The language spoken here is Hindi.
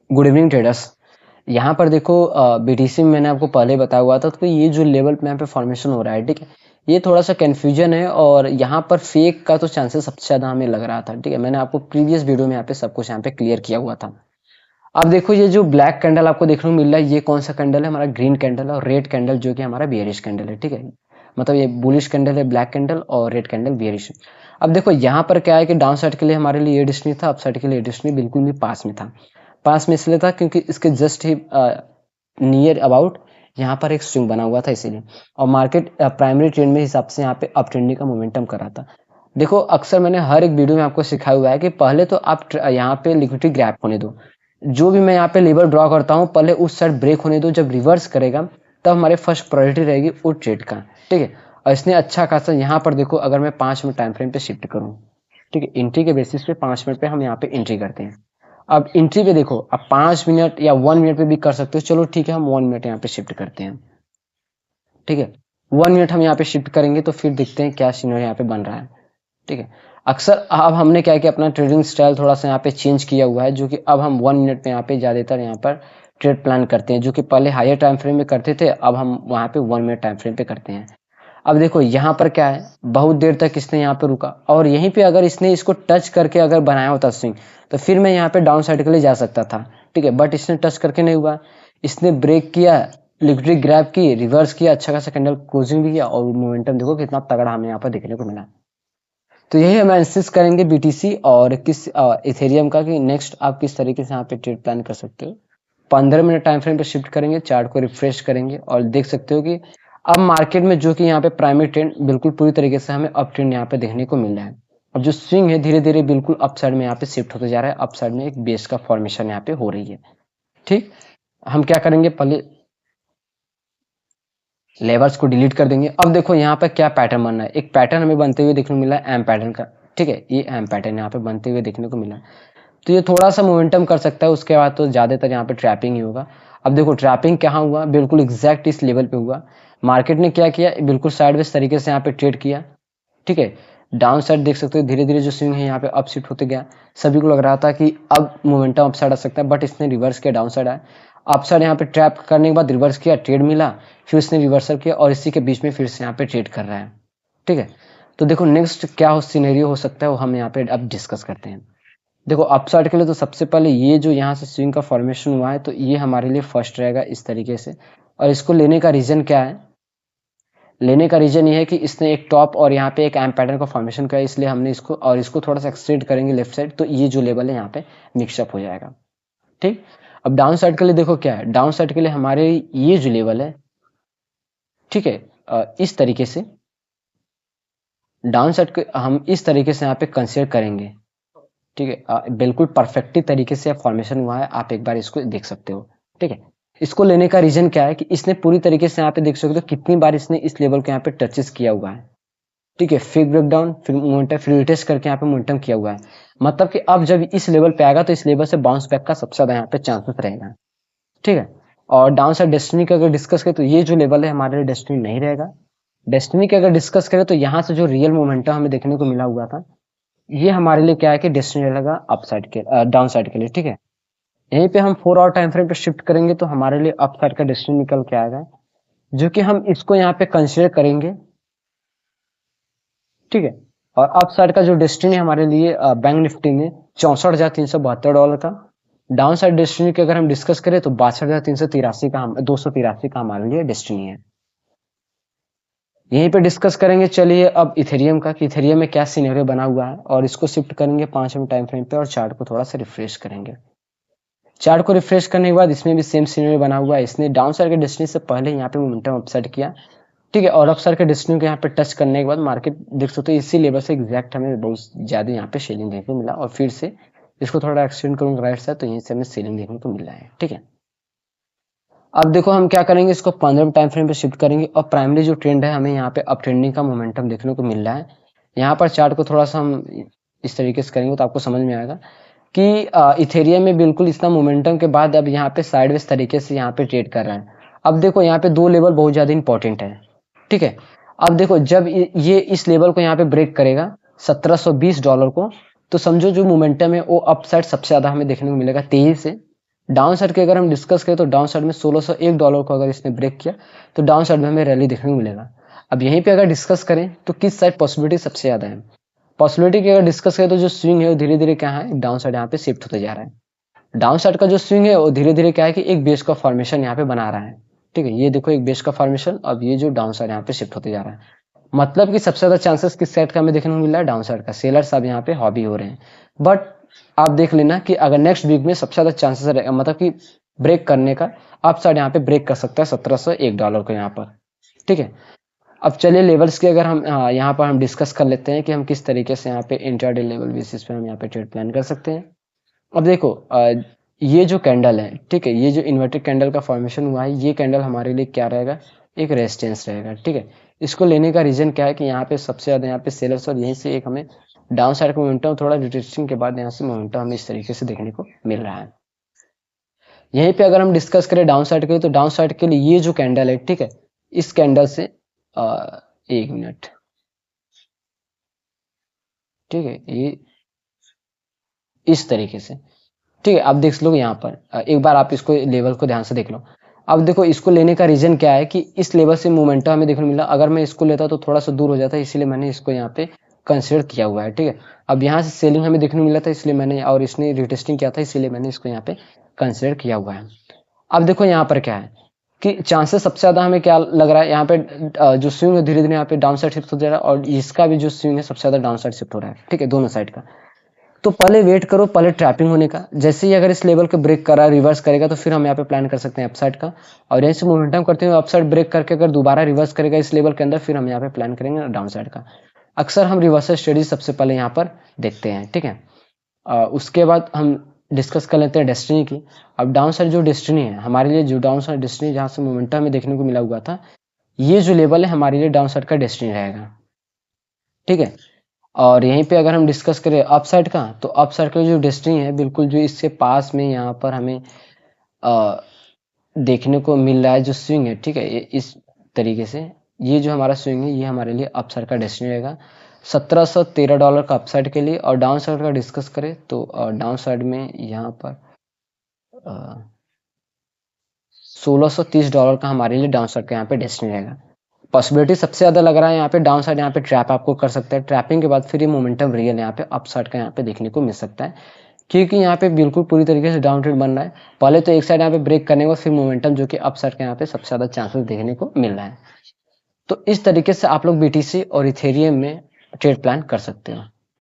Good evening traders. यहाँ पर देखो बीटीसी में मैंने आपको पहले बताया हुआ था, तो ये जो लेवल पे यहाँ पे फॉर्मेशन हो रहा है, ठीक है, ये थोड़ा सा कंफ्यूजन है और यहाँ पर फेक का तो चांसेस सबसे ज्यादा हमें लग रहा था। ठीक है, मैंने आपको प्रीवियस वीडियो में यहाँ पे सब कुछ यहाँ पे क्लियर किया हुआ था। अब देखो ये जो ब्लैक कैंडल आपको देखने को मिल रहा है, ये कौन सा कैंडल है? हमारा ग्रीन कैंडल और रेड कैंडल जो कि हमारा बियरिश कैंडल है। ठीक है, मतलब ये बुलिश कैंडल है ब्लैक कैंडल और रेड कैंडल बियरिश। अब देखो यहाँ पर क्या है कि डाउन साइड के लिए हमारे लिए ये डिस्टनी था, अप साइड के लिए डिस्टनी बिल्कुल भी पास में था। पास में इसलिए था क्योंकि इसके जस्ट ही नियर अबाउट यहाँ पर एक स्विंग बना हुआ था इसीलिए, और मार्केट प्राइमरी ट्रेंड में हिसाब से यहाँ पे अप ट्रेंडिंग का मोमेंटम कर रहा था। देखो अक्सर मैंने हर एक वीडियो में आपको सिखाया हुआ है कि पहले तो आप यहाँ पे लिक्विडिटी ग्रैब होने दो। जो भी मैं यहाँ पे लेवल ड्रॉ करता हूँ पहले उस साइड ब्रेक होने दो, जब रिवर्स करेगा तब हमारे फर्स्ट प्रायोरिटी रहेगी उस ट्रेड का। ठीक है, और इसने अच्छा खासा यहाँ पर देखो, अगर मैं 5 मिनट टाइम फ्रेम पे शिफ्ट करूँ, ठीक है, एंट्री के बेसिस पे 5 मिनट पे हम यहाँ पे एंट्री करते हैं। अब एंट्री पे देखो, अब 5 मिनट या 1 मिनट पे भी कर सकते हो, चलो ठीक है हम 1 मिनट यहाँ पे शिफ्ट करते हैं। ठीक है, 1 मिनट हम यहाँ पे शिफ्ट करेंगे तो फिर देखते हैं क्या सीनरी यहाँ पे बन रहा है। ठीक है, अक्सर अब हमने क्या किया, अपना ट्रेडिंग स्टाइल थोड़ा सा यहाँ पे चेंज किया हुआ है, जो कि अब हम 1 मिनट में यहाँ पे ज्यादातर यहाँ पर ट्रेड प्लान करते हैं, जो कि पहले हायर टाइम फ्रेम में करते थे, अब हम वहाँ पे 1 मिनट टाइम फ्रेम पे करते हैं। अब देखो यहाँ पर क्या है, बहुत देर तक इसने यहाँ पे रुका और यहीं पे अगर इसने इसको टच करके अगर बनाया होता स्विंग, तो फिर मैं यहाँ पे डाउन साइड के लिए जा सकता था। ठीक है, बट इसने टच करके नहीं हुआ, इसने ब्रेक किया, लिक्विडिटी ग्रैब की, रिवर्स किया, अच्छा खासा कैंडल क्लोजिंग भी किया और मोमेंटम देखो कितना तगड़ा हमें यहाँ पर देखने को मिला। तो यही हम एनालिसिस करेंगे बीटीसी और किस इथेरियम का, कि नेक्स्ट आप किस तरीके से यहाँ पे ट्रेड प्लान कर सकते हो। 15 मिनट टाइम फ्रेम पे शिफ्ट करेंगे, चार्ट को रिफ्रेश करेंगे और देख सकते हो कि अब मार्केट में जो कि यहाँ पे प्राइमरी ट्रेंड बिल्कुल पूरी तरीके से हमें अप ट्रेंड यहाँ पे देखने को मिल रहा है। अब जो स्विंग है धीरे धीरे बिल्कुल अप साइड में यहाँ पे शिफ्ट होते जा रहा है, अप साइड में एक बेस का फॉर्मेशन यहाँ पे हो रही है। ठीक, हम क्या करेंगे, पहले लेवल्स को डिलीट कर देंगे। अब देखो यहाँ पे क्या पैटर्न बन रहा है, एक पैटर्न हमें बनते हुए देखने को मिला है एम पैटर्न का। ठीक है, ये एम पैटर्न यहाँ पे बनते हुए देखने को मिला है, तो ये थोड़ा सा मोमेंटम कर सकता है, उसके बाद तो ज्यादातर यहाँ पे ट्रैपिंग ही होगा। अब देखो ट्रैपिंग कहाँ हुआ, बिल्कुल एग्जैक्ट इस लेवल पे हुआ। मार्केट ने क्या किया, बिल्कुल साइडवेज तरीके से यहाँ पे ट्रेड किया। ठीक है, डाउन साइड देख सकते हो धीरे धीरे जो स्विंग है यहाँ पे अप शिफ्ट होते गया, सभी को लग रहा था कि अब मोमेंटम अप साइड आ सकता है, बट इसने रिवर्स किया, डाउन साइड आया। अप साइड यहाँ पे ट्रैप करने के बाद रिवर्स किया, ट्रेड मिला, फिर इसने रिवर्सल किया और इसी के बीच में फिर से यहाँ पे ट्रेड कर रहा है। ठीक है, तो देखो नेक्स्ट क्या हो सिनेरियो हो सकता है वो हम यहाँ पे अब डिस्कस करते हैं। देखो अपसाइड के लिए तो सबसे पहले ये जो यहाँ से स्विंग का फॉर्मेशन हुआ है, तो ये हमारे लिए फर्स्ट रहेगा इस तरीके से। और इसको लेने का रीजन क्या है, लेने का रीजन ये है कि इसने एक टॉप और यहाँ पे एक एम पैटर्न का फॉर्मेशन किया, इसलिए हमने इसको और इसको थोड़ा सा एक्सटेंड करेंगे लेफ्ट साइड, तो ये जो लेवल है यहाँ पे मिक्सअप हो जाएगा। ठीक, अब डाउन साइड के लिए देखो क्या है, डाउन साइड के लिए हमारे ये जो लेवल है, ठीक है, इस तरीके से डाउन साइड के हम इस तरीके से यहाँ पे कंसिडर करेंगे। ठीक है, बिल्कुल परफेक्टली तरीके से फॉर्मेशन हुआ है, आप एक बार इसको देख सकते हो। ठीक है, इसको लेने का रीजन क्या है कि इसने पूरी तरीके से यहाँ पे देख सकते हो कितनी बार इसने इस लेवल को यहाँ पे टचेस किया हुआ है। ठीक है, फिर ब्रेकडाउन, फिर मोमेंटम, फिर रिटेस्ट करके यहाँ पे मोमेंटम किया हुआ है, मतलब कि अब जब इस लेवल पे आएगा तो इस लेवल से बाउंस बैक का सबसे ज्यादा यहाँ पे चांसेस रहेगा। ठीक है, और डाउन साइड डेस्टिनी का अगर डिस्कस करें तो ये जो लेवल है हमारे लिए डेस्टिनी नहीं रहेगा। डेस्टिनी का अगर डिस्कस करें तो यहाँ से जो रियल मोमेंटम हमें देखने को मिला हुआ था, ये हमारे लिए क्या है कि डेस्टिनी रहेगा अप साइड के डाउन साइड के लिए। ठीक है, यहीं पे हम 4 आवर टाइम फ्रेम पे शिफ्ट करेंगे तो हमारे लिए अप साइड का डेस्टिनी निकल के आएगा, जो कि हम इसको यहाँ पे कंसिडर करेंगे। ठीक है, और अप साइड का जो डेस्टिनी हमारे लिए बैंक निफ्टी में $64,372 का, डाउन साइड डेस्टिनी की अगर हम डिस्कस करें तो 62,383 का, 283 का हमारे लिए डेस्टिनी है। यहीं पे डिस्कस करेंगे। चलिए अब इथेरियम का, कि इथेरियम में क्या सिनेरियो बना हुआ है, और इसको शिफ्ट करेंगे 5 मिनट टाइम फ्रेम पे और चार्ट को थोड़ा सा रिफ्रेश करेंगे। चार्ट को रिफ्रेश करने के बाद इसमें भी सेम सिनेरियो बना हुआ है, इसने डाउन साइड के डेस्टिनी से पहले यहाँ पे मोमेंटम अपसाइड किया। ठीक है, और अपसाइड के डेस्टिनी को यहाँ पे टच करने के बाद मार्केट देख सकते हो इसी लेवल से एग्जैक्ट हमें बहुत ज्यादा यहाँ पे सेलिंग देखने को मिला, और फिर से इसको थोड़ा एक्सटेंड करूंगा राइट साइड तो यहीं से हमें सेलिंग देखने को मिल रहा है। ठीक है, अब देखो हम क्या करेंगे, इसको 15 टाइम फ्रेम पे शिफ्ट करेंगे और प्राइमरी जो ट्रेंड है हमें यहाँ पे अप ट्रेंडिंग का मोमेंटम देखने को मिल रहा है। यहाँ पर चार्ट को थोड़ा सा हम इस तरीके से करेंगे तो आपको समझ में आएगा कि इथेरियम में बिल्कुल इतना मोमेंटम के बाद अब यहाँ पे साइडवेज तरीके से यहाँ पे ट्रेड कर रहा है। अब देखो यहाँ पे दो लेवल बहुत ज्यादा इंपॉर्टेंट है। ठीक है, अब देखो जब ये इस लेवल को यहाँ पे ब्रेक करेगा $1720 को, तो समझो जो मोमेंटम है वो अप साइड सबसे ज्यादा हमें देखने को मिलेगा तेजी से। डाउन साइड की अगर हम डिस्कस करें तो डाउन साइड में $1601 को अगर इसने ब्रेक किया तो डाउन साइड में हमें रैली देखने को मिलेगा। अब यहीं पे अगर डिस्कस करें तो किस साइड पॉसिबिलिटी सबसे ज़्यादा है? पॉसिबिलिटी की अगर डिस्कस करें तो जो स्विंग है वो धीरे-धीरे क्या है, डाउन साइड यहाँ पे शिफ्ट होते जा रहा है। डाउन साइड का जो स्विंग है वो धीरे-धीरे क्या है कि एक बेस का फॉर्मेशन यहाँ पे बना रहा है। ठीक है, ये देखो एक बेस का फॉर्मेशन, अब ये जो डाउन साइड यहाँ पे शिफ्ट होते जा रहा है। मतलब कि सबसे ज़्यादा चांसेस किस साइड का हमें देखने को मिल रहा है? डाउन साइड का। सेलर्स अब यहाँ पे हॉबी हो रहे हैं। बट आप देख लेना कि अगर नेक्स्ट वीक में सबसे ज़्यादा चांसेस रहेगा, मतलब कि ब्रेक करने का, अप साइड यहाँ पे ब्रेक कर सकता है $1701 को यहाँ पर। ठीक है, अब चलिए लेवल्स की अगर हम यहाँ पर हम डिस्कस कर लेते हैं कि हम किस तरीके से यहाँ पे इंट्राडे लेवल बेसिस पे हम यहाँ पे ट्रेड प्लान कर सकते हैं। अब देखो ये जो कैंडल है, ठीक है, ये जो इन्वर्टेड कैंडल का फॉर्मेशन हुआ है, ये कैंडल हमारे लिए क्या रहेगा? एक रेजिस्टेंस रहेगा। ठीक है, इसको लेने का रीजन क्या है कि यहाँ पे सबसे ज़्यादा यहाँ पे सेलर्स, और यहीं से एक हमें डाउन साइड का मोमेंटम, थोड़ा रिट्रेसिंग के बाद यहाँ से मोमेंटम हमें इस तरीके से देखने को मिल रहा है। यहीं पे अगर हम डिस्कस करें डाउन साइड के लिए, तो डाउन साइड के लिए ये जो कैंडल है, ठीक है, इस कैंडल से एक मिनट, ठीक है, ये इस तरीके से, ठीक है, आप देख लो यहाँ पर एक बार आप इसको लेवल को ध्यान से देख लो। अब देखो इसको लेने का रीजन क्या है कि इस लेवल से मोमेंटम हमें देखने को मिला। अगर मैं इसको लेता तो थोड़ा सा दूर हो जाता, इसीलिए मैंने इसको यहाँ पे कंसिडर किया हुआ है। ठीक है, अब यहाँ से सेलिंग हमें देखने को मिला था, इसलिए मैंने, और इसने रिटेस्टिंग किया था, इसीलिए मैंने इसको यहाँ पे कंसिडर किया हुआ है। अब देखो यहाँ पर क्या है कि चांसेस सबसे ज्यादा हमें क्या लग रहा है, यहाँ पे जो स्विंग है धीरे धीरे यहाँ पे डाउन साइड शिफ्ट हो जा रहा है, और इसका भी जो स्विंग है सबसे ज्यादा डाउन साइड शिफ्ट हो रहा है। ठीक है, दोनों साइड का। तो पहले वेट करो, पहले ट्रैपिंग होने का। जैसे ही अगर इस लेवल को ब्रेक करा, रिवर्स करेगा, तो फिर हम यहाँ पे प्लान कर सकते हैं अपसाइड का। और यहीं से मोमेंटम करते हुए अपसाइड ब्रेक करके अगर दोबारा रिवर्स करेगा इस लेवल के अंदर, फिर हम यहाँ पे प्लान करेंगे डाउन साइड का। अक्सर हम रिवर्सल स्टडी सबसे पहले यहाँ पर देखते हैं। ठीक है, उसके बाद हम डिस्कस कर लेते हैं डेस्टिनी की। अब डाउन साइड जो डेस्टिनी है हमारे लिए, जो डाउन साइड डेस्टिनी जहाँ से मोमेंटम हमें देखने को मिला हुआ था, ये जो लेवल है हमारे लिए डाउन साइड का डेस्टिनी रहेगा। ठीक है, और यहीं पे अगर हम डिस्कस करें अप साइड का, तो अप साइड का जो डेस्टिनी है बिल्कुल जो इससे पास में यहाँ पर हमें आ, देखने को मिल रहा है जो स्विंग है। ठीक है, इस तरीके से ये जो हमारा स्विंग है ये हमारे लिए अप साइड का डेस्टिनी रहेगा $1713 का अप साइड के लिए। और डाउन साइड का डिस्कस करें तो डाउन साइड में यहाँ पर $1630 का हमारे लिए डाउन साइड का यहाँ पे डेस्टिनी रहेगा। पॉसिबिलिटी सबसे ज्यादा लग रहा है यहाँ पे डाउन साइड, यहाँ पे ट्रैप आपको कर सकता है। ट्रैपिंग के बाद फिर ये मोमेंटम रियल यहाँ पे अप साइड का यहाँ पे देखने को मिल सकता है, क्योंकि यहाँ पे बिल्कुल पूरी तरीके से डाउन ट्रेड बन रहा है। पहले तो एक साइड यहाँ पे ब्रेक करने के बाद फिर मोमेंटम जो कि अप साइड का यहाँ पे सबसे ज्यादा चांसेस देखने को मिल रहा है। तो इस तरीके से आप लोग बीटीसी और इथेरियम में ट्रेड प्लान कर सकते हो।